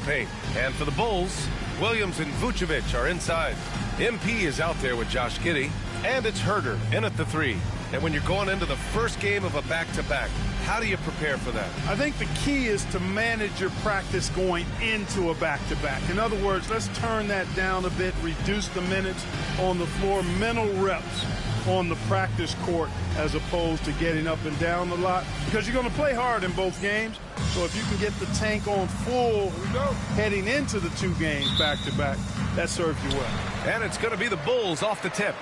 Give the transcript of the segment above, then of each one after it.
paint. And for the Bulls, Williams and Vucevic are inside. MP is out there with Josh Giddey. And it's Herder in at the 3. And when you're going into the first game of a back-to-back, how do you prepare for that? I think the key is to manage your practice going into a back-to-back. In other words, let's turn that down a bit, reduce the minutes on the floor, mental reps on the practice court as opposed to getting up and down a lot, because you're going to play hard in both games. So if you can get the tank on full heading into the 2 games back-to-back, that serves you well. And it's going to be the Bulls off the tip.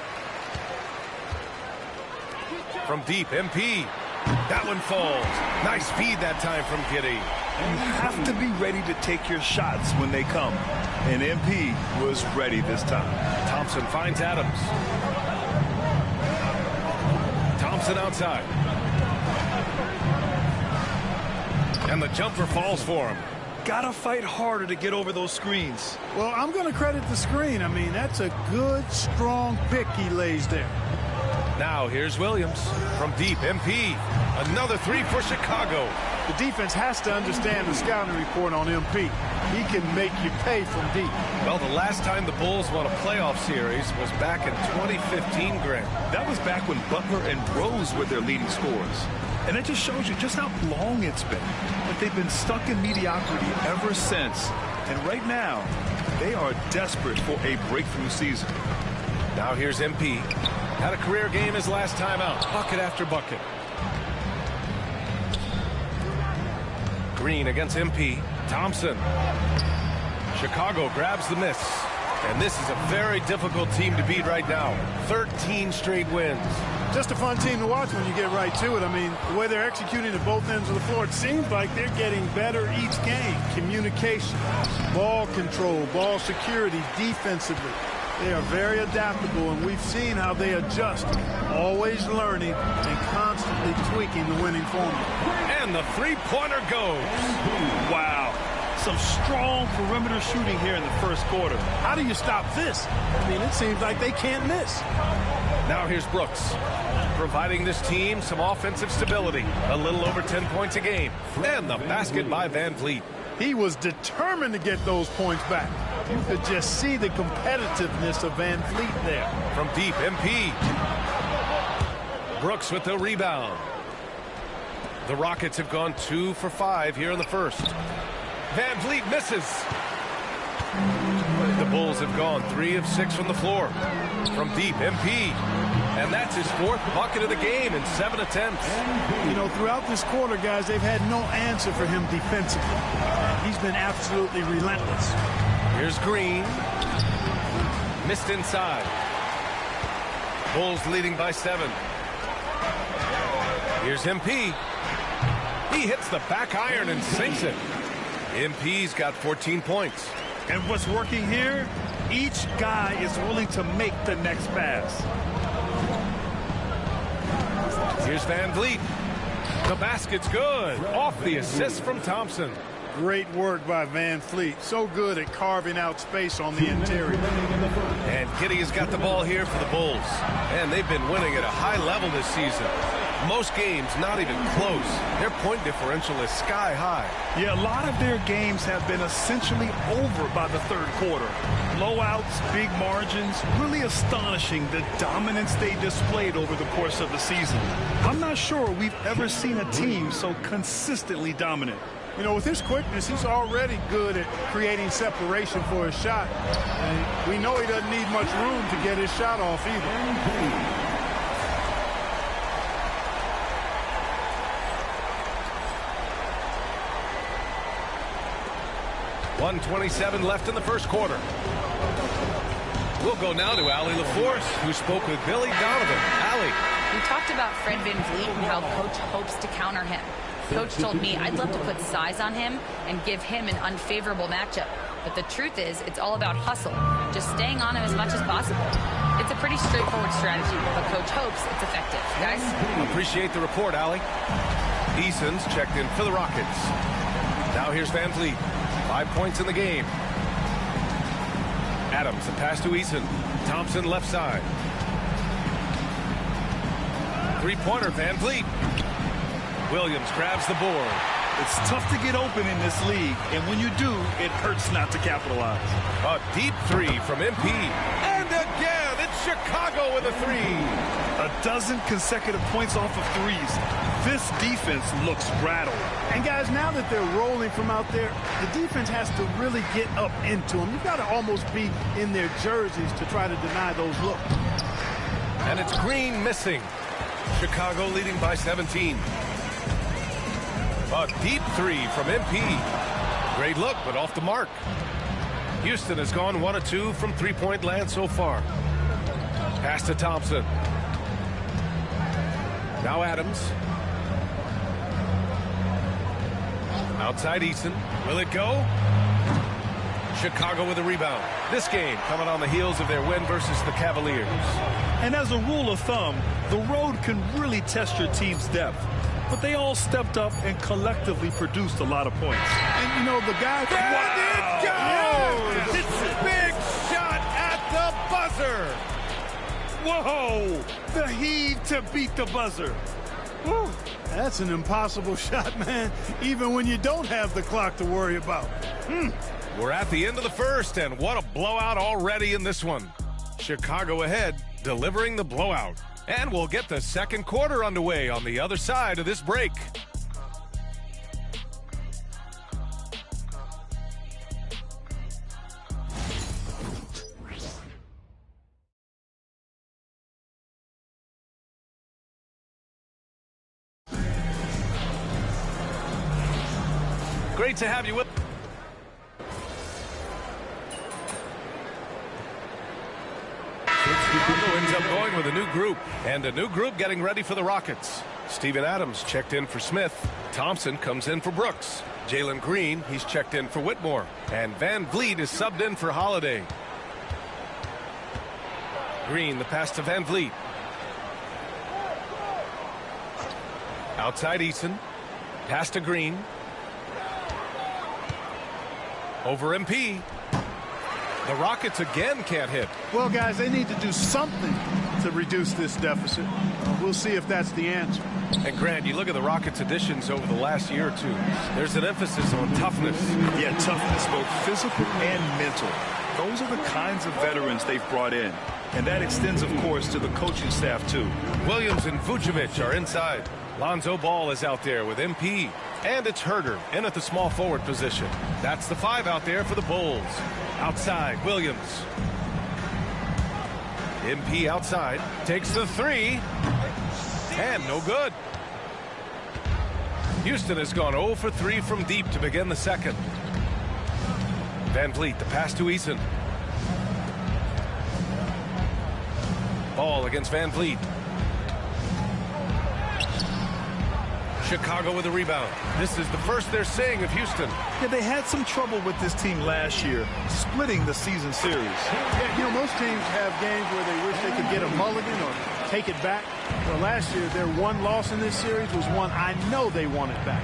From deep, MP. That one falls. Nice feed that time from Giddey. You have to be ready to take your shots when they come. And MP was ready this time. Thompson finds Adams. Thompson outside. And the jumper falls for him. Gotta fight harder to get over those screens. Well, I'm going to credit the screen. I mean, that's a good, strong pick he lays there. Now here's Williams from deep. MP. Another 3 for Chicago. The defense has to understand the scouting report on MP. He can make you pay from deep. Well, the last time the Bulls won a playoff series was back in 2015, Grant. That was back when Butler and Rose were their leading scorers. And it just shows you just how long it's been. But they've been stuck in mediocrity ever since. And right now, they are desperate for a breakthrough season. Now here's MP. Had a career game his last time out. Bucket after bucket. Green against MP. Thompson. Chicago grabs the miss. And this is a very difficult team to beat right now. 13 straight wins. Just a fun team to watch when you get right to it. I mean, the way they're executing at both ends of the floor, it seems like they're getting better each game. Communication, ball control, ball security, defensively. They are very adaptable, and we've seen how they adjust, always learning and constantly tweaking the winning formula. And the three-pointer goes. Wow. Some strong perimeter shooting here in the first quarter. How do you stop this? I mean, it seems like they can't miss. Now here's Brooks, providing this team some offensive stability. A little over 10 points a game. And the basket by Van Vliet. He was determined to get those points back. You could just see the competitiveness of Van Vliet there. From deep, MP. Brooks with the rebound. The Rockets have gone 2 for 5 here in the first. Van Vliet misses. The Bulls have gone 3 of 6 from the floor. From deep, MP. And that's his 4th bucket of the game in 7 attempts. You know, throughout this quarter, guys, they've had no answer for him defensively. He's been absolutely relentless. Here's Green. Missed inside. Bulls leading by 7. Here's MP. He hits the back iron and sinks it. MP's got 14 points. And what's working here? Each guy is willing to make the next pass. Here's Van Vliet. The basket's good. Off the assist from Thompson. Great work by Van Vliet. So good at carving out space on the interior. And Giddey has got the ball here for the Bulls. And they've been winning at a high level this season. Most games not even close. Their point differential is sky high. Yeah, a lot of their games have been essentially over by the third quarter. Blowouts, big margins, really astonishing the dominance they displayed over the course of the season. I'm not sure we've ever seen a team so consistently dominant. You know, with his quickness, he's already good at creating separation for his shot. And we know he doesn't need much room to get his shot off either. 1:27 left in the first quarter. We'll go now to Allie LaForce, who spoke with Billy Donovan. Allie. We talked about Fred VanVleet and how Coach hopes to counter him. Coach told me I'd love to put size on him and give him an unfavorable matchup. But the truth is, it's all about hustle, just staying on him as much as possible. It's a pretty straightforward strategy, but Coach hopes it's effective. Guys? Appreciate the report, Allie. Eason's checked in for the Rockets. Now here's VanVleet. 5 points in the game. Adams, a pass to Eason. Thompson left side. Three-pointer, VanVleet. Williams grabs the board. It's tough to get open in this league, and when you do, it hurts not to capitalize. A deep three from MP. And again, it's Chicago with a three. A dozen consecutive points off of threes. This defense looks rattled. And guys, now that they're rolling from out there, the defense has to really get up into them. You've got to almost be in their jerseys to try to deny those looks. And it's Green missing. Chicago leading by 17. A deep three from MP. Great look, but off the mark. Houston has gone 1 of 2 from three-point land so far. Pass to Thompson. Now Adams. Outside Eason. Will it go? Chicago with a rebound. This game coming on the heels of their win versus the Cavaliers. And as a rule of thumb, the road can really test your team's depth. But they all stepped up and collectively produced a lot of points. And, you know, the guy... Wow. It goes! It's a big shot at the buzzer! Whoa! The heave to beat the buzzer. Woo. That's an impossible shot, man, even when you don't have the clock to worry about. We're at the end of the first, and what a blowout already in this one. Chicago ahead, delivering the blowout. And we'll get the second quarter underway on the other side of this break. Great to have you with. Chicago ends up going with a new group, and a new group getting ready for the Rockets. Steven Adams checked in for Smith. Thompson comes in for Brooks. Jalen Green, he's checked in for Whitmore. And Van Vliet is subbed in for Holiday. Green, the pass to Van Vliet. Outside Eason. Pass to Green. Over MP. The Rockets again can't hit. Well, guys, they need to do something to reduce this deficit. We'll see if that's the answer. And Grant, you look at the Rockets' additions over the last year or two. There's an emphasis on toughness. Yeah, toughness, both physical and mental. Those are the kinds of veterans they've brought in. And that extends, of course, to the coaching staff, too. Williams and Vucevic are inside. Lonzo Ball is out there with MP. And it's Herder in at the small forward position. That's the 5 out there for the Bulls. Outside, Williams. MP outside. Takes the 3. And no good. Houston has gone 0 for 3 from deep to begin the second. Van Vliet, the pass to Eason. Ball against Van Vliet. Chicago with a rebound. This is the first they're seeing of Houston. Yeah, they had some trouble with this team last year, splitting the season series. Yeah, you know, most teams have games where they wish they could get a mulligan or take it back. Well, last year, their one loss in this series was one I know they wanted back.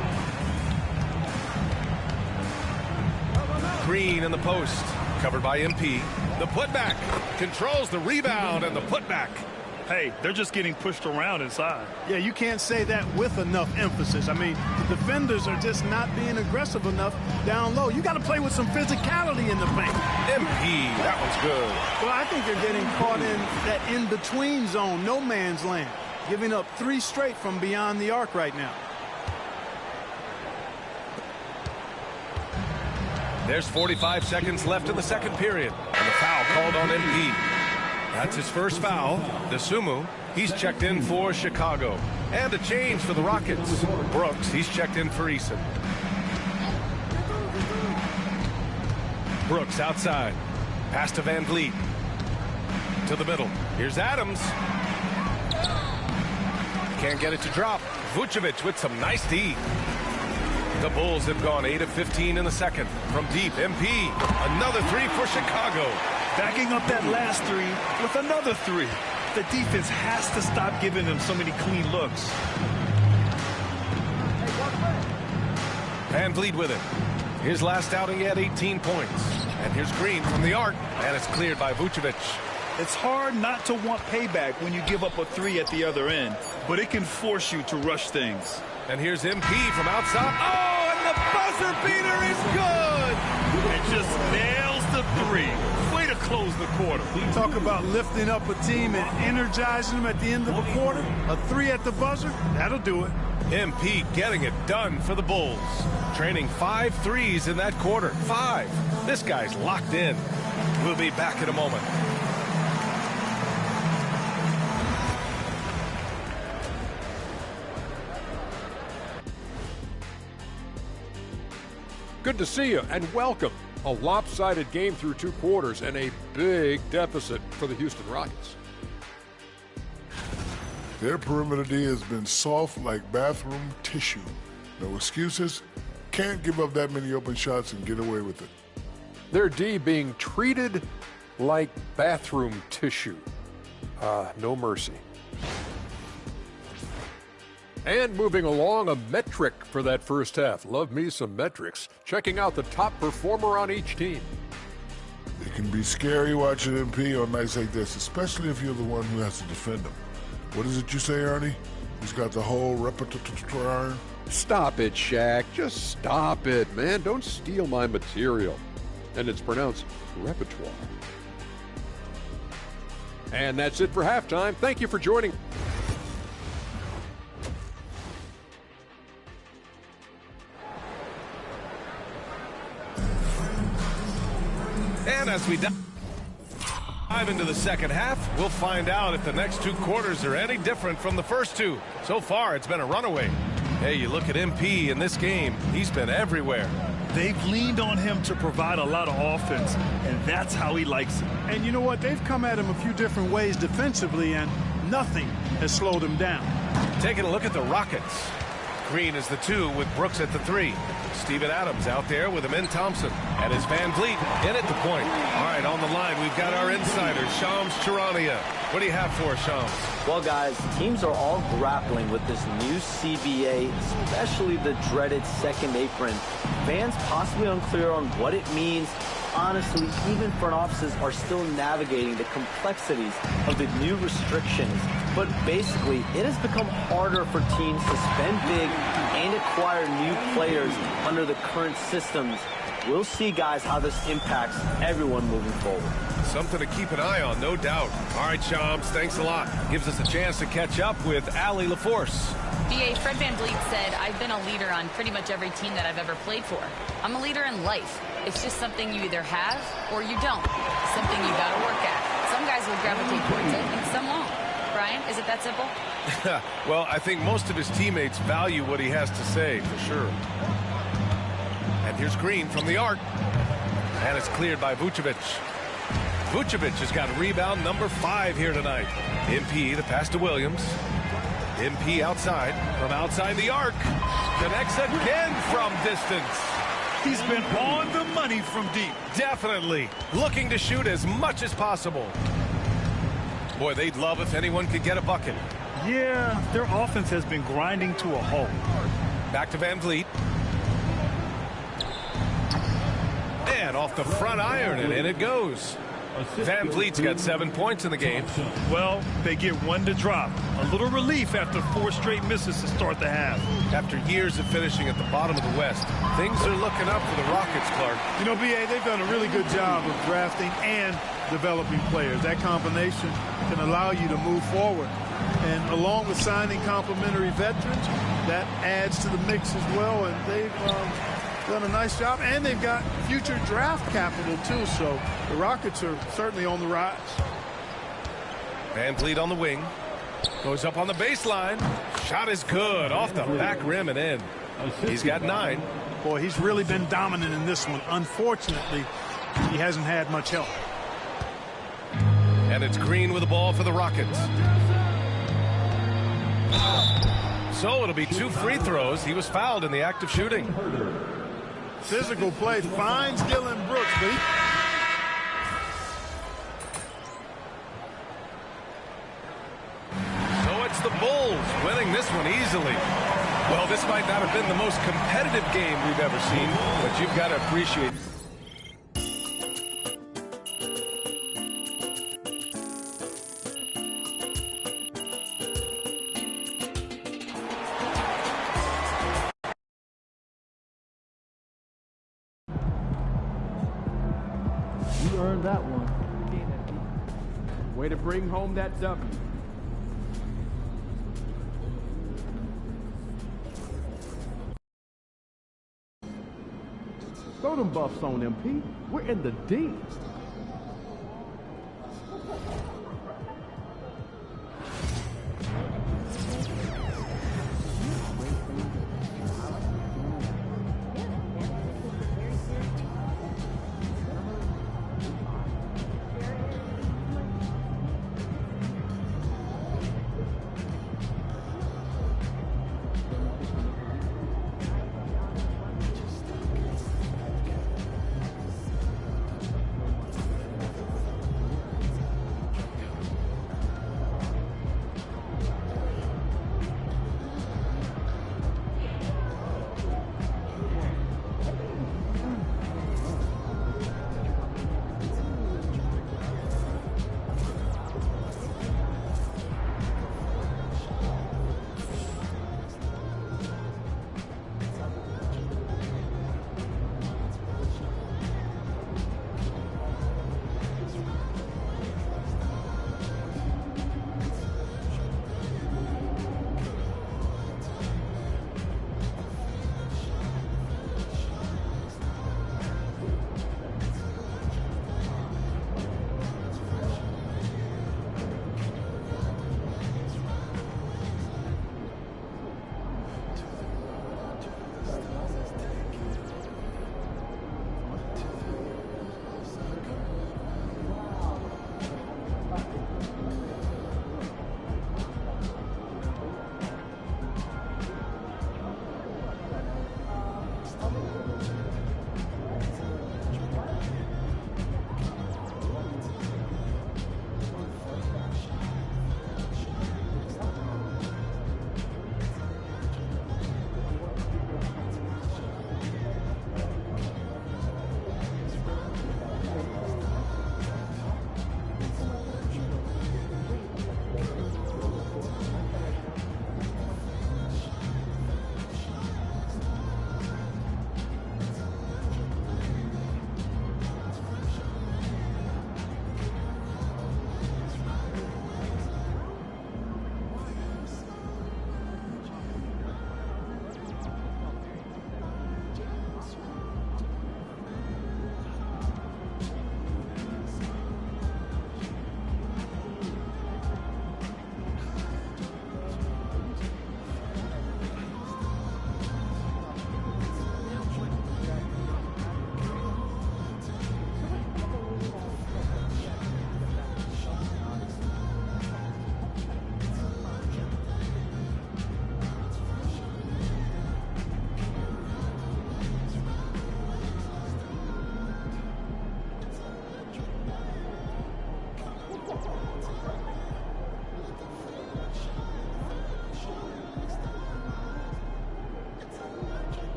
Green in the post. Covered by MP. The putback. Controls the rebound and the putback. Hey, they're just getting pushed around inside. Yeah, you can't say that with enough emphasis. I mean, the defenders are just not being aggressive enough down low. You got to play with some physicality in the paint. MP, that one's good. Well, I think they're getting caught in that in-between zone, no man's land, giving up 3 straight from beyond the arc right now. There's 45 seconds left in the second period. And the foul called on MP. That's his first foul. Dosunmu, he's checked in for Chicago. And a change for the Rockets. Brooks, he's checked in for Eason. Brooks outside. Pass to Van Vliet. To the middle. Here's Adams. Can't get it to drop. Vucevic with some nice D. The Bulls have gone 8 of 15 in the second. From deep, MP. Another 3 for Chicago. Backing up that last 3 with another 3. The defense has to stop giving them so many clean looks. Van Vliet with it. His last outing, he had 18 points. And here's Green from the arc. And it's cleared by Vucevic. It's hard not to want payback when you give up a 3 at the other end, but it can force you to rush things. And here's MP from outside. Oh, And the buzzer beater is good! And just nails the three. Way to close the quarter. Talk about lifting up a team and energizing them at the end of a quarter. A three at the buzzer, that'll do it. MP getting it done for the Bulls. Training 5 threes in that quarter. 5. This guy's locked in. We'll be back in a moment. Good to see you and welcome. A lopsided game through 2 quarters and a big deficit for the Houston Rockets. Their perimeter D has been soft like bathroom tissue. No excuses. Can't give up that many open shots and get away with it. Their D being treated like bathroom tissue. No mercy. And moving along, a metric for that first half. Love me some metrics. Checking out the top performer on each team. It can be scary watching MP on nights like this, especially if you're the one who has to defend them. What is it you say, Ernie? He's got the whole repertoire. Stop it, Shaq. Just stop it, man. Don't steal my material. And it's pronounced repertoire. And that's it for halftime. Thank you for joining. And as we dive into the second half, we'll find out if the next 2 quarters are any different from the first 2. So far, it's been a runaway. Hey, you look at MP in this game, he's been everywhere. They've leaned on him to provide a lot of offense, and that's how he likes it. And you know what? They've come at him a few different ways defensively, and nothing has slowed him down. Taking a look at the Rockets. Green is the 2 with Brooks at the 3. Steven Adams out there with Amin Thompson. And it's Van Vliet in at the point. All right, on the line, we've got our insider, Shams Charania. What do you have for us, Shams? Well, guys, teams are all grappling with this new CBA, especially the dreaded second apron. Fans possibly unclear on what it means. Honestly, even front offices are still navigating the complexities of the new restrictions. But basically, it has become harder for teams to spend big and acquire new players under the current systems. We'll see, guys, how this impacts everyone moving forward. Something to keep an eye on, no doubt. All right, Shams, thanks a lot. Gives us a chance to catch up with Allie LaForce. BA, Fred VanVleet said, I've been a leader on pretty much every team that I've ever played for. I'm a leader in life. It's just something you either have or you don't. Something you got to work at. Some guys will gravitate towards it and some won't. Brian, is it that simple? Well, I think most of his teammates value what he has to say, for sure. And here's Green from the arc. And it's cleared by Vucevic. Vucevic has got rebound number 5 here tonight. MP, the pass to Williams. MP outside, from outside the arc. Connects again from distance. He's been on the money from deep. Definitely. Looking to shoot as much as possible. Boy, they'd love if anyone could get a bucket. Yeah, their offense has been grinding to a halt. Back to Van Vliet. And off the front iron, and in it goes. Van Vliet's got 7 points in the game. Well, they get 1 to drop. A little relief after 4 straight misses to start the half. After years of finishing at the bottom of the West, things are looking up for the Rockets, Clark. You know, BA, they've done a really good job of drafting and developing players. That combination can allow you to move forward. And along with signing complementary veterans, that adds to the mix as well. And they've done a nice job. And they've got future draft capital, too. So the Rockets are certainly on the rise. Van Vliet on the wing. Goes up on the baseline. Shot is good. Off the back rim and in. He's got 9. Boy, he's really been dominant in this one. Unfortunately, he hasn't had much help. And it's Green with the ball for the Rockets. So it'll be 2 free throws. He was fouled in the act of shooting. Physical play finds Dillon Brooks, but So it's the Bulls winning this one easily. Well, this might not have been the most competitive game we've ever seen, but you've got to appreciate You earned that one. Way to bring home that W. Throw them buffs on MP. We're in the deep.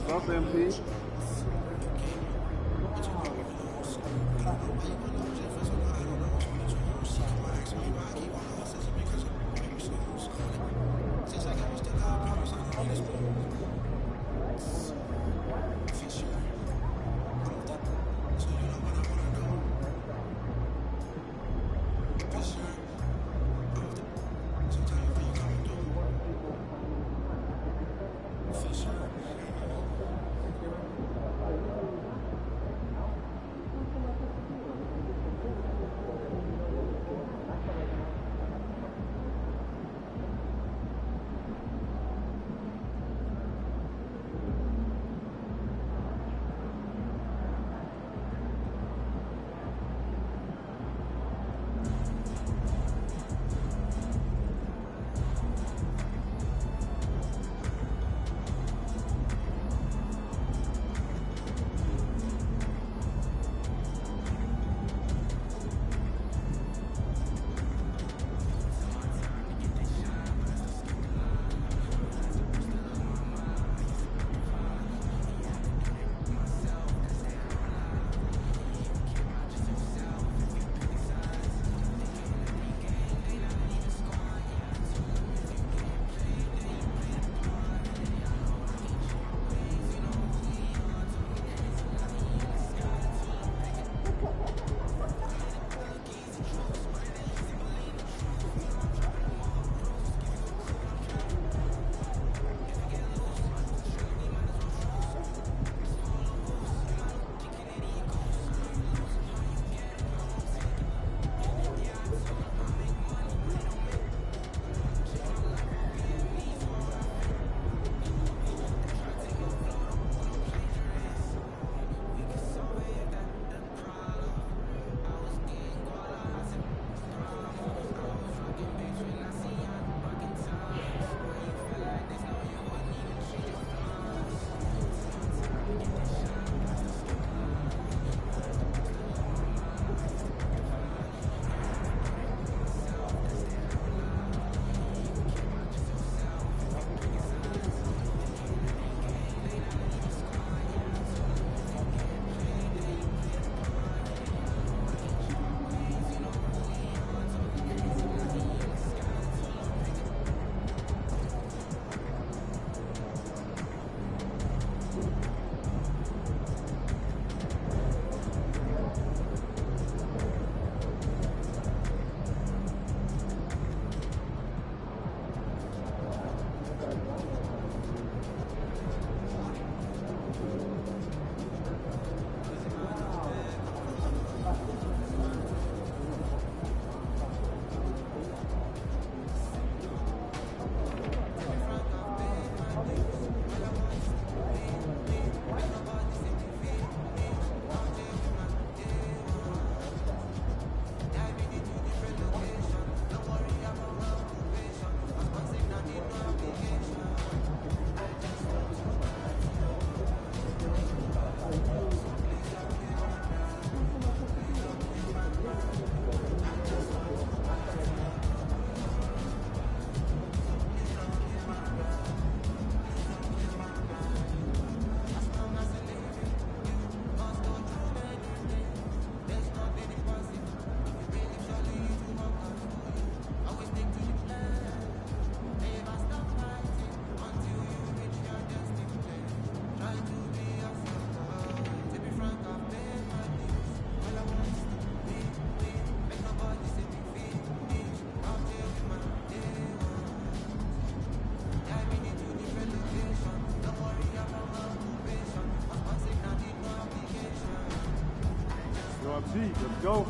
Up, MP. Rob Z, let's go.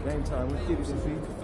Game time. Let's get it, DC.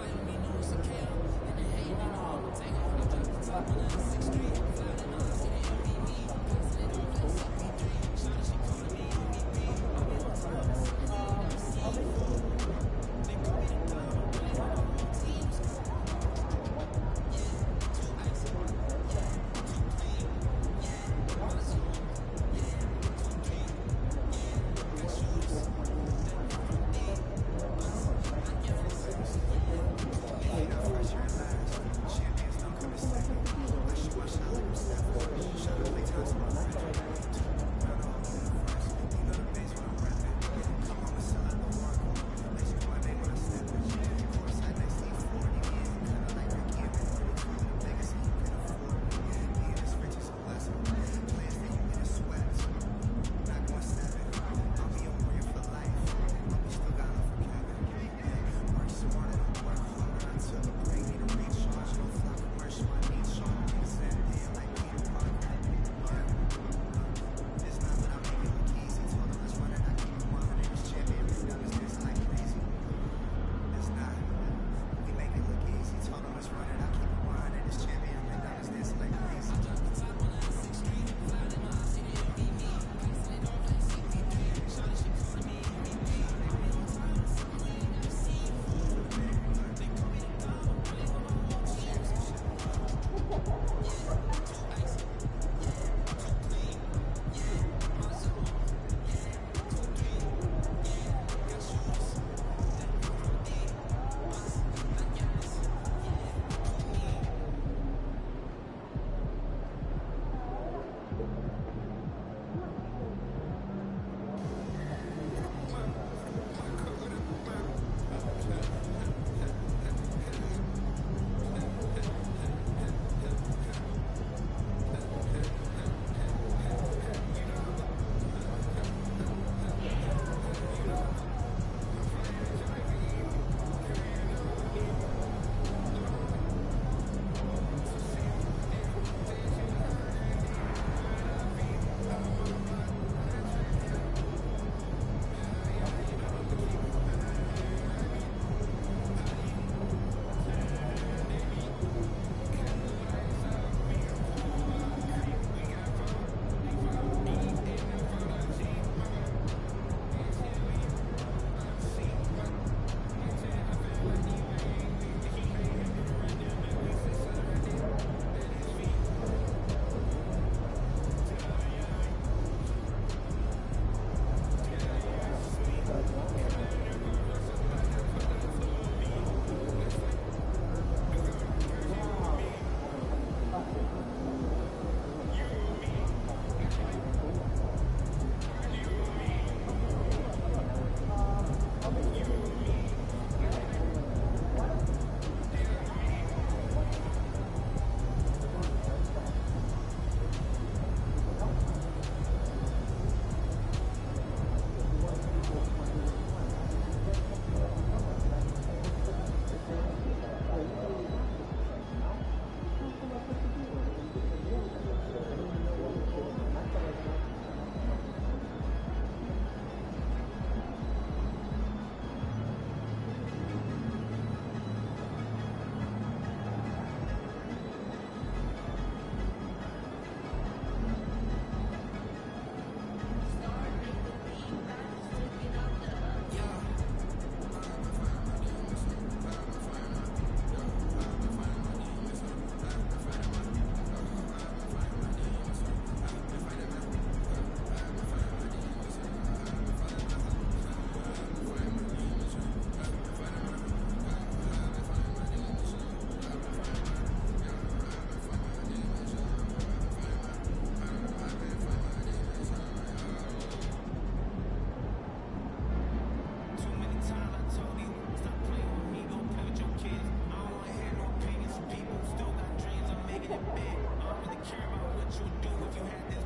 I don't really care about what you do if you had this